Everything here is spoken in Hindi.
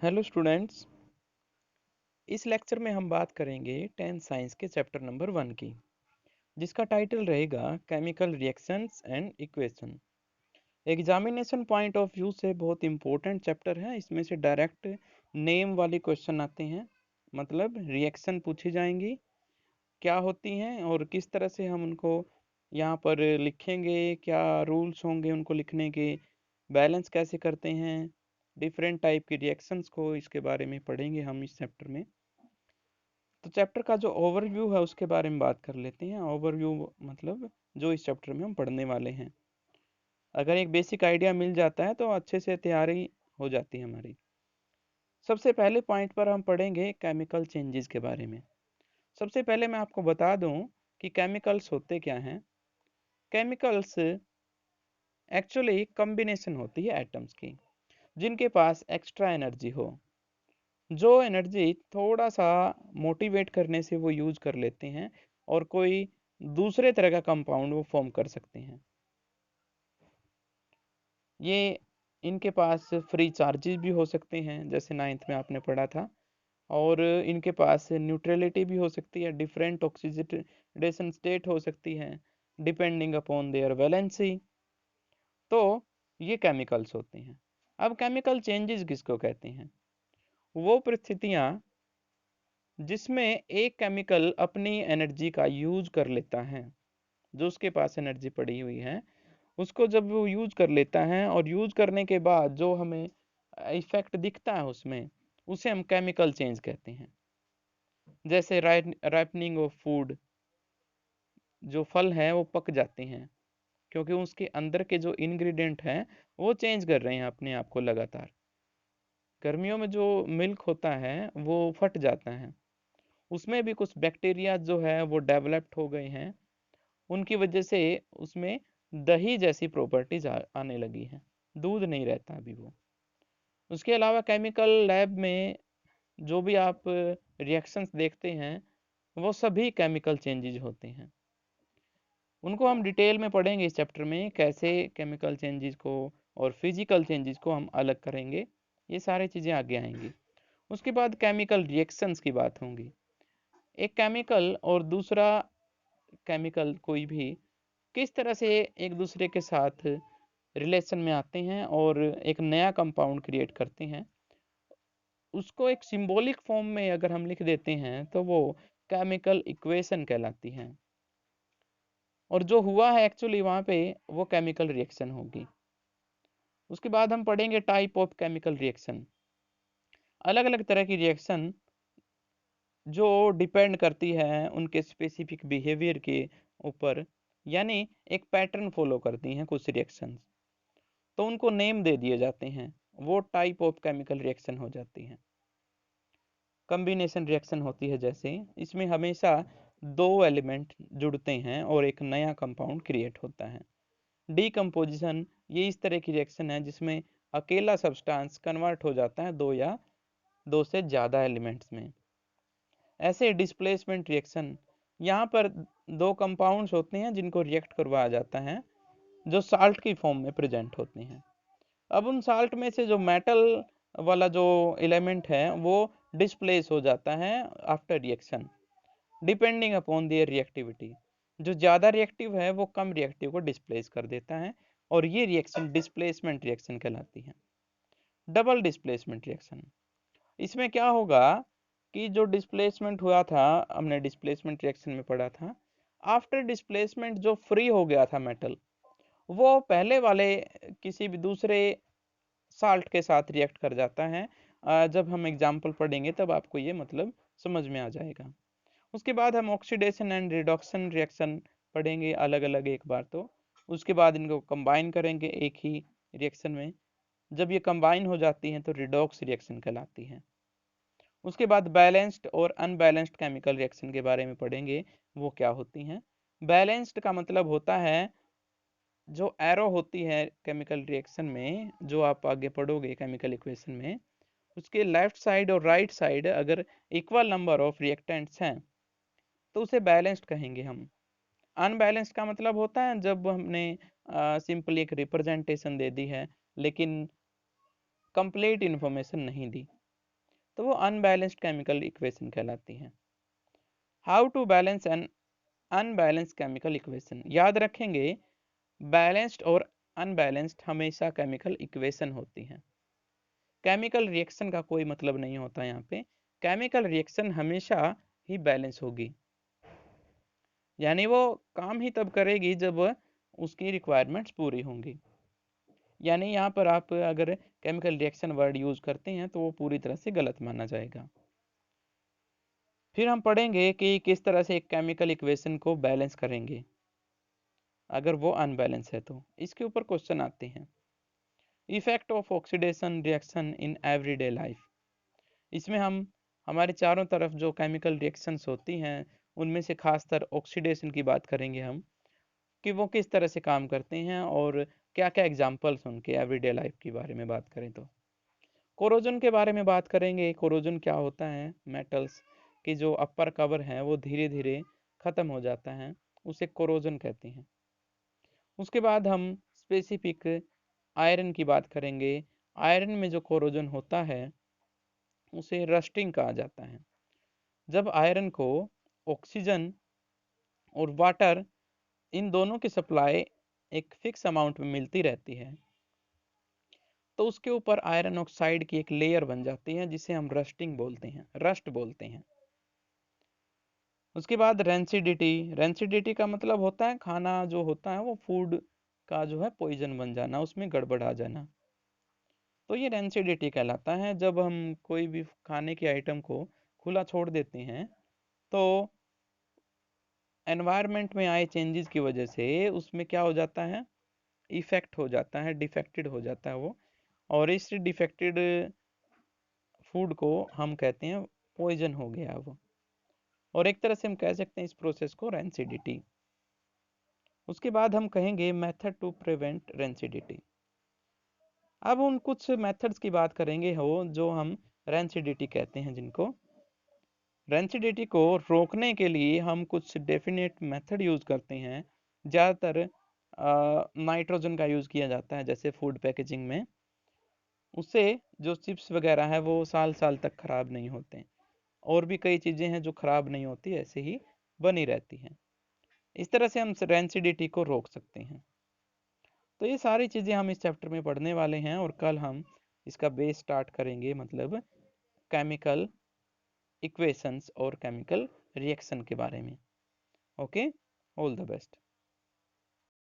Hello students. इस लेक्चर में हम बात करेंगे 10th साइंस के चैप्टर नंबर 1 की, जिसका टाइटल रहेगा chemical reactions and equation. Examination point of view से बहुत इंपॉर्टेंट चैप्टर है। इसमें से डायरेक्ट नेम वाले क्वेश्चन आते हैं, मतलब रिएक्शन पूछी जाएंगी, क्या होती हैं और किस तरह से हम उनको यहाँ पर लिखेंगे, क्या रूल्स होंगे उनको लिखने के, बैलेंस कैसे करते हैं, डिफरेंट टाइप की रिएक्शंस को, इसके बारे में पढ़ेंगे हम इस चैप्टर में। तो चैप्टर का जो ओवरव्यू है उसके बारे में बात कर लेते हैं। ओवरव्यू मतलब जो इस चैप्टर में हम पढ़ने वाले हैं, अगर एक बेसिक आइडिया मिल जाता है तो अच्छे से तैयारी हो जाती है हमारी। सबसे पहले पॉइंट पर हम पढ़ेंगे केमिकल चेंजेस के बारे में। सबसे पहले मैं आपको बता दूं कि केमिकल्स होते क्या हैं। केमिकल्स एक्चुअली कॉम्बिनेशन होती है एटम्स की, जिनके पास एक्स्ट्रा एनर्जी हो, जो एनर्जी थोड़ा सा मोटिवेट करने से वो यूज कर लेते हैं और कोई दूसरे तरह का कंपाउंड वो फॉर्म कर सकते हैं। ये इनके पास फ्री चार्जेस भी हो सकते हैं, जैसे 9th में आपने पढ़ा था। और इनके पास न्यूट्रलिटी भी हो सकती है, डिफरेंट ऑक्सीडेशन स्टेट हो सकती है डिपेंडिंग अपॉन देयर वैलेंसी। तो ये केमिकल्स होते हैं। अब केमिकल चेंजेस किसको कहते हैं? वो परिस्थितियां जिसमें एक केमिकल अपनी एनर्जी का यूज कर लेता है, जो उसके पास एनर्जी पड़ी हुई है उसको जब वो यूज कर लेता है और यूज करने के बाद जो हमें इफेक्ट दिखता है उसमें, उसे हम केमिकल चेंज कहते हैं। जैसे राइपनिंग ऑफ फूड, जो फल है वो पक जाते हैं क्योंकि उसके अंदर के जो इंग्रेडिएंट हैं वो चेंज कर रहे हैं अपने आप को लगातार। गर्मियों में जो मिल्क होता है वो फट जाता है, उसमें भी कुछ बैक्टीरिया जो है वो डेवलप्ड हो गए हैं, उनकी वजह से उसमें दही जैसी प्रॉपर्टीज आने लगी हैं, दूध नहीं रहता अभी वो। उसके अलावा केमिकल लैब में जो भी आप रिएक्शंस देखते हैं वो सभी केमिकल चेंजेज होते हैं। उनको हम डिटेल में पढ़ेंगे इस चैप्टर में, कैसे केमिकल चेंजेस को और फिजिकल चेंजेस को हम अलग करेंगे, ये सारी चीज़ें आगे आएंगी। उसके बाद केमिकल रिएक्शंस की बात होंगी। एक केमिकल और दूसरा केमिकल कोई भी किस तरह से एक दूसरे के साथ रिलेशन में आते हैं और एक नया कंपाउंड क्रिएट करते हैं, उसको एक सिंबॉलिक फॉर्म में अगर हम लिख देते हैं तो वो केमिकल इक्वेशन कहलाती है। और जो हुआ है एक्चुअली वहाँ पे वो केमिकल रिएक्शन होगी। उसके बाद हम पढ़ेंगे टाइप ऑफ केमिकल रिएक्शन। अलग अलग तरह की रिएक्शन जो डिपेंड करती है उनके स्पेसिफिक बिहेवियर के ऊपर, यानी एक पैटर्न फॉलो करती हैं कुछ रिएक्शंस, तो उनको नेम दे दिए जाते हैं, वो टाइप ऑफ केमिकल रिएक्शन हो जाती हैं। कॉम्बिनेशन रिएक्शन होती है, जैसे इसमें हमेशा दो एलिमेंट जुड़ते हैं और एक नया कंपाउंड क्रिएट होता है। डीकम्पोजिशन ये इस तरह की रिएक्शन है जिसमें अकेला सब्सटेंस कन्वर्ट हो जाता है दो या दो से ज़्यादा एलिमेंट्स में। ऐसे डिस्प्लेसमेंट रिएक्शन, यहाँ पर दो कंपाउंड्स होते हैं जिनको रिएक्ट करवाया जाता है, जो साल्ट की फॉर्म में प्रेजेंट होते हैं। अब उन साल्ट में से जो मेटल वाला जो एलिमेंट है वो डिस्प्लेस हो जाता है after reaction, depending upon their reactivity. जो ज़्यादा रिएक्टिव है वो कम रिएक्टिव को डिस्प्लेस कर देता है, और ये रिएक्शन डिस्प्लेसमेंट रिएक्शन कहलाती है। डबल डिस्प्लेसमेंट रिएक्शन, इसमें क्या होगा कि जो डिस्प्लेसमेंट हुआ था, हमने डिस्प्लेसमेंट रिएक्शन में पढ़ा था, आफ्टर डिस्प्लेसमेंट जो फ्री हो गया था मेटल, वो पहले वाले किसी भी दूसरे साल्ट के साथ रिएक्ट कर जाता है। जब हम एग्जाम्पल पढ़ेंगे तब आपको ये मतलब समझ में आ जाएगा। उसके बाद हम ऑक्सीडेशन एंड रिडक्शन रिएक्शन पढ़ेंगे अलग अलग एक बार तो। उसके बाद इनको कंबाइन करेंगे एक ही रिएक्शन में। जब ये कंबाइन हो जाती हैं तो रिडॉक्स रिएक्शन कहलाती है। उसके बाद बैलेंस्ड और अनबैलेंस्ड केमिकल रिएक्शन के बारे में पढ़ेंगे, वो क्या होती हैं। बैलेंस्ड का मतलब होता है जो एरो होती है केमिकल रिएक्शन में, जो आप आगे पढ़ोगे केमिकल इक्वेशन में, उसके लेफ्ट साइड और राइट साइड अगर इक्वल नंबर ऑफ रिएक्टेंट्स हैं तो उसे बैलेंस्ड कहेंगे हम। अनबैलेंस्ड का मतलब होता है जब हमने सिंपली एक रिप्रेजेंटेशन दे दी है लेकिन कंप्लीट इन्फॉर्मेशन नहीं दी। तो वो अनबैलेंस्ड केमिकल इक्वेशन कहलाती हैं। How to balance an unbalanced chemical equation, याद रखेंगे बैलेंस्ड और अनबैलेंस्ड हमेशा केमिकल इक्वेशन होती हैं। केमिकल रिएक्शन का कोई मतलब नहीं होता यहाँ पे। केमिकल रिएक्शन हमेशा ही बैलेंस होगी, यानी वो काम ही तब करेगी जब उसकी रिक्वायरमेंट्स पूरी होंगी। यानी यहाँ पर आप अगर केमिकल रिएक्शन वर्ड यूज करते हैं तो वो पूरी तरह से गलत माना जाएगा। फिर हम पढ़ेंगे कि किस तरह से एक केमिकल इक्वेशन को बैलेंस करेंगे अगर वो अनबैलेंस है तो। इसके ऊपर क्वेश्चन आते हैं। Effect of oxidation reaction in everyday life. इसमें हम हमारे चारों तरफ जो केमिकल रिएक्शंस होती हैं उनमें से खासकर ऑक्सीडेशन की बात करेंगे हम, कि वो किस तरह से काम करते हैं और क्या क्या एग्जांपल्स उनके एवरीडे लाइफ के बारे में बात करें तो। कोरोजन के बारे में बात करेंगे। कोरोजन क्या होता है, मेटल्स की जो अपर कवर है वो धीरे धीरे खत्म हो जाता है, उसे कोरोजन कहते हैं। उसके बाद हम स्पेसिफिक आयरन की बात करेंगे। आयरन में जो कोरोजन होता है उसे रस्टिंग कहा जाता है। जब आयरन को ऑक्सीजन और वाटर इन दोनों की सप्लाई एक फिक्स अमाउंट में मिलती रहती है तो उसके ऊपर आयरन ऑक्साइड की एक लेयर बन जाती है जिसे हम रस्टिंग बोलते हैं, रस्ट बोलते हैं। उसके बाद रेंसिडिटी। रेंसिडिटी का मतलब होता है खाना जो होता है वो फूड का जो है पॉइजन बन जाना, उसमें गड़बड़ आ जाना। तो ये रेंसिडिटी कहलाता है। जब हम कोई भी खाने के आइटम को खुला छोड़ देते हैं तो एनवायरनमेंट में आए चेंजेस की वजह से उसमें क्या हो जाता है, इफेक्ट हो जाता है, डिफेक्टेड हो जाता है वो। और इस डिफेक्टेड फूड को हम कहते हैं पॉइजन हो गया वो। और एक तरह से हम कह सकते हैं इस प्रोसेस को रेंसिडिटी। उसके बाद हम कहेंगे मेथड टू प्रिवेंट रेंसिडिटी। अब उन कुछ मेथड्स की बात करेंगे हो जो हम रेंसिडिटी कहते हैं, जिनको रेंसिडिटी को रोकने के लिए हम कुछ डेफिनेट मेथड यूज करते हैं। ज़्यादातर नाइट्रोजन का यूज किया जाता है, जैसे फूड पैकेजिंग में। उससे जो चिप्स वगैरह है वो साल साल तक खराब नहीं होते। और भी कई चीज़ें हैं जो खराब नहीं होती, ऐसे ही बनी रहती हैं। इस तरह से हम रेंसिडिटी को रोक सकते हैं। तो ये सारी चीज़ें हम इस चैप्टर में पढ़ने वाले हैं और कल हम इसका बेस स्टार्ट करेंगे, मतलब केमिकल इक्वेशंस और केमिकल रिएक्शन के बारे में। Okay, all the best.